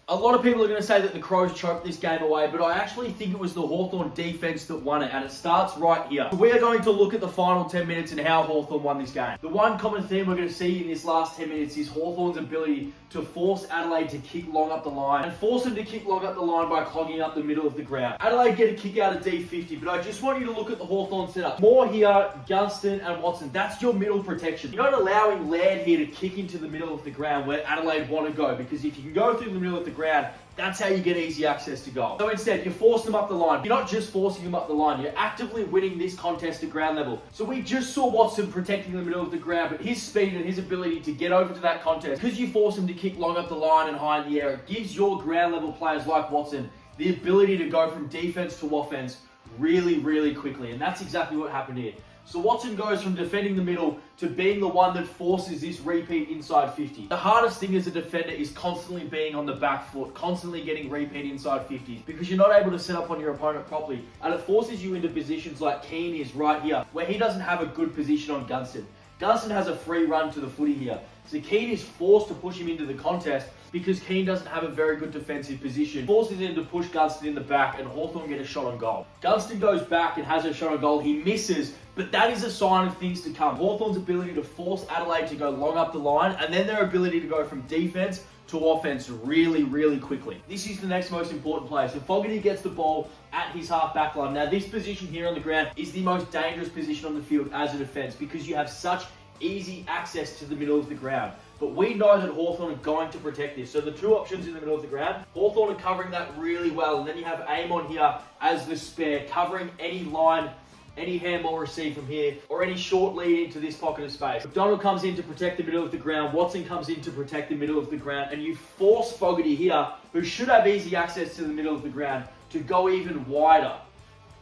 A lot of people are going to say that the Crows choked this game away, but I actually think it was the Hawthorn defence that won it, and it starts right here. So we are going to look at the final 10 minutes and how Hawthorn won this game. The one common theme we're going to see in this last 10 minutes is Hawthorn's ability to force Adelaide to kick long up the line, and force them to kick long up the line by clogging up the middle of the ground. Adelaide get a kick out of D50, but I just want you to look at the Hawthorn setup. More here, Gunston and Watson. That's your middle protection. You're not allowing Laird here to kick into the middle of the ground where Adelaide want to go, because if you can go through the middle of the ground, that's how you get easy access to goal. So instead, you force them up the line. You're not just forcing them up the line, you're actively winning this contest at ground level. So we just saw Watson protecting the middle of the ground, but his speed and his ability to get over to that contest, because you force him to kick long up the line and high in the air, it gives your ground level players like Watson the ability to go from defense to offense really, really quickly. And that's exactly what happened here. So Watson goes from defending the middle to being the one that forces this repeat inside 50. The hardest thing as a defender is constantly being on the back foot, constantly getting repeat inside 50s, because you're not able to set up on your opponent properly, and it forces you into positions like Keane is right here, where he doesn't have a good position on Gunston. Gunston has a free run to the footy here. So Keane is forced to push him into the contest because Keane doesn't have a very good defensive position. Forces him to push Gunston in the back, and Hawthorn get a shot on goal. Gunston goes back and has a shot on goal. He misses, but that is a sign of things to come. Hawthorn's ability to force Adelaide to go long up the line, and then their ability to go from defense to offense really, really quickly. This is the next most important play. So Fogarty gets the ball at his half-back line. Now, this position here on the ground is the most dangerous position on the field as a defense, because you have such easy access to the middle of the ground. But we know that Hawthorn are going to protect this. So the two options in the middle of the ground, Hawthorn are covering that really well. And then you have Amon here as the spare, covering any line, any handball received from here, or any short lead into this pocket of space. McDonald comes in to protect the middle of the ground. Watson comes in to protect the middle of the ground. And you force Fogarty here, who should have easy access to the middle of the ground, to go even wider.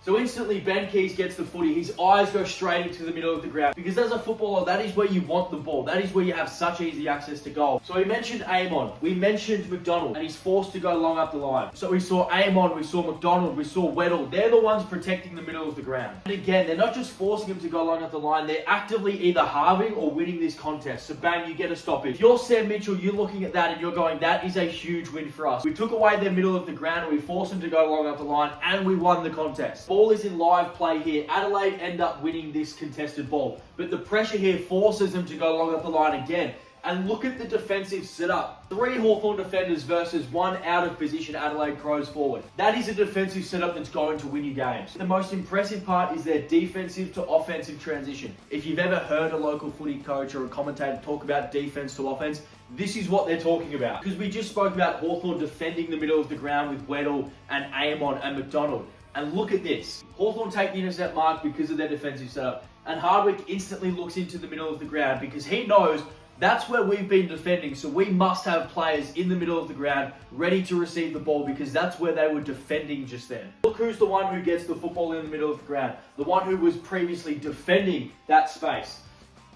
So instantly, Ben Keys gets the footy. His eyes go straight into the middle of the ground. Because as a footballer, that is where you want the ball. That is where you have such easy access to goal. So we mentioned Amon. We mentioned McDonald. And he's forced to go long up the line. So we saw Amon, we saw McDonald, we saw Weddle. They're the ones protecting the middle of the ground. And again, they're not just forcing him to go long up the line. They're actively either halving or winning this contest. So bang, you get a stoppage. If you're Sam Mitchell, you're looking at that and you're going, that is a huge win for us. We took away their middle of the ground and we forced them to go long up the line, and we won the contest. Ball is in live play here. Adelaide end up winning this contested ball, but the pressure here forces them to go long up the line again. And look at the defensive setup. 3 Hawthorn defenders versus 1 out of position Adelaide Crows forward. That is a defensive setup that's going to win you games. The most impressive part is their defensive to offensive transition. If you've ever heard a local footy coach or a commentator talk about defense to offense, this is what they're talking about. Because we just spoke about Hawthorn defending the middle of the ground with Weddle and Amon and McDonald. And look at this. Hawthorn take the intercept mark because of their defensive setup. And Hardwick instantly looks into the middle of the ground because he knows that's where we've been defending. So we must have players in the middle of the ground ready to receive the ball, because that's where they were defending just then. Look who's the one who gets the football in the middle of the ground. The one who was previously defending that space.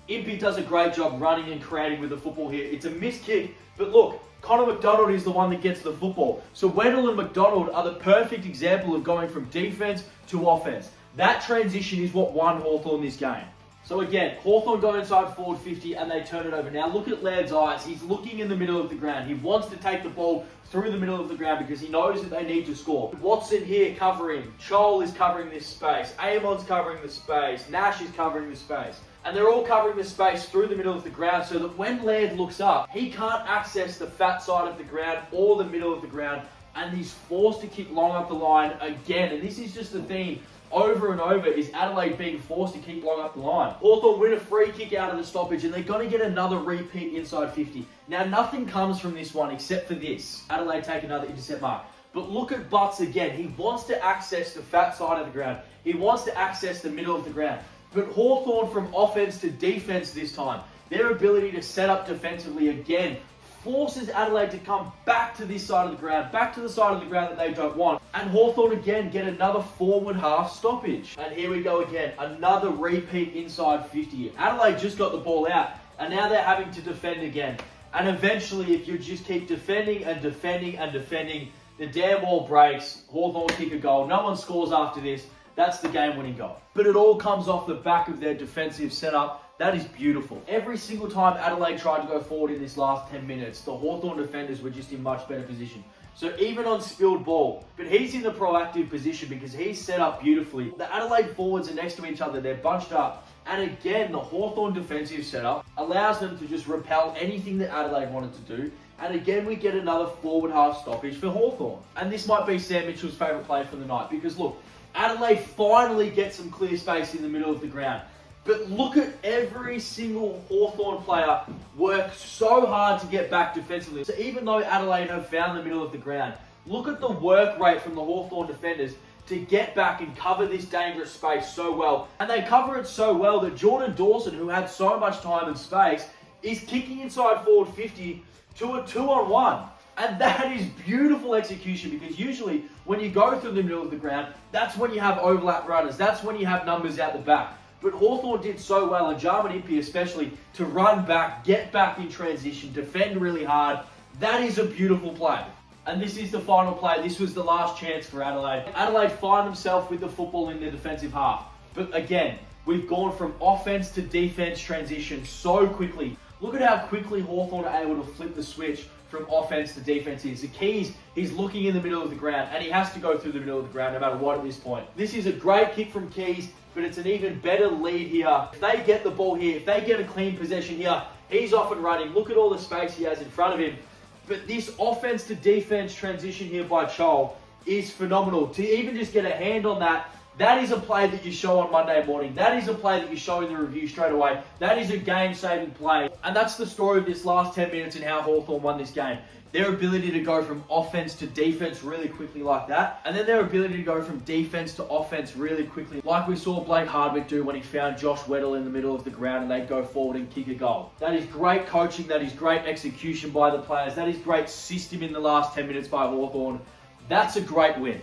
Impey does a great job running and creating with the football here. It's a missed kick, but look, Connor McDonald is the one that gets the football. So Weddle and McDonald are the perfect example of going from defense to offense. That transition is what won Hawthorn this game. So again, Hawthorn go inside forward 50 and they turn it over. Now look at Laird's eyes. He's looking in the middle of the ground. He wants to take the ball through the middle of the ground because he knows that they need to score. Watson here covering. Chol is covering this space. Amon's covering the space. Nash is covering the space. And they're all covering the space through the middle of the ground so that when Laird looks up, he can't access the fat side of the ground or the middle of the ground, and he's forced to kick long up the line again. And this is just the theme over and over, is Adelaide being forced to kick long up the line. Hawthorn win a free kick out of the stoppage, and they're going to get another repeat inside 50. Now, nothing comes from this one except for this. Adelaide take another intercept mark. But look at Butts again. He wants to access the fat side of the ground. He wants to access the middle of the ground. But Hawthorn from offense to defense this time, their ability to set up defensively again forces Adelaide to come back to this side of the ground, back to the side of the ground that they don't want. And Hawthorn again get another forward half stoppage. And here we go again, another repeat inside 50. Adelaide just got the ball out, and now they're having to defend again. And eventually, if you just keep defending and defending and defending, the damn wall breaks, Hawthorn kick a goal, no one scores after this. That's the game-winning goal. But it all comes off the back of their defensive setup. That is beautiful. Every single time Adelaide tried to go forward in this last 10 minutes, the Hawthorn defenders were just in much better position. So even on spilled ball, but he's in the proactive position because he's set up beautifully. The Adelaide forwards are next to each other. They're bunched up. And again, the Hawthorn defensive setup allows them to just repel anything that Adelaide wanted to do. And again, we get another forward half stoppage for Hawthorn. And this might be Sam Mitchell's favourite play for the night because look, Adelaide finally gets some clear space in the middle of the ground. But look at every single Hawthorn player work so hard to get back defensively. So even though Adelaide have found the middle of the ground, look at the work rate from the Hawthorn defenders to get back and cover this dangerous space so well. And they cover it so well that Jordan Dawson, who had so much time and space, is kicking inside forward 50 to a 2-on-1. And that is beautiful execution because usually when you go through the middle of the ground, that's when you have overlap runners. That's when you have numbers out the back. But Hawthorn did so well, and Jarman Impey especially, to run back, get back in transition, defend really hard. That is a beautiful play. And this is the final play. This was the last chance for Adelaide. Adelaide find themselves with the football in their defensive half. But again, we've gone from offense to defense transition so quickly. Look at how quickly Hawthorn are able to flip the switch from offense to defense is. The Keys, he's looking in the middle of the ground, and he has to go through the middle of the ground no matter what at this point. This is a great kick from Keys, but it's an even better lead here. If they get the ball here, if they get a clean possession here, he's off and running. Look at all the space he has in front of him. But this offense to defense transition here by Chol is phenomenal. To even just get a hand on that, that is a play that you show on Monday morning. That is a play that you show in the review straight away. That is a game-saving play. And that's the story of this last 10 minutes and how Hawthorn won this game. Their ability to go from offense to defense really quickly like that. And then their ability to go from defense to offense really quickly. Like we saw Blake Hardwick do when he found Josh Weddle in the middle of the ground and they'd go forward and kick a goal. That is great coaching. That is great execution by the players. That is great system in the last 10 minutes by Hawthorn. That's a great win.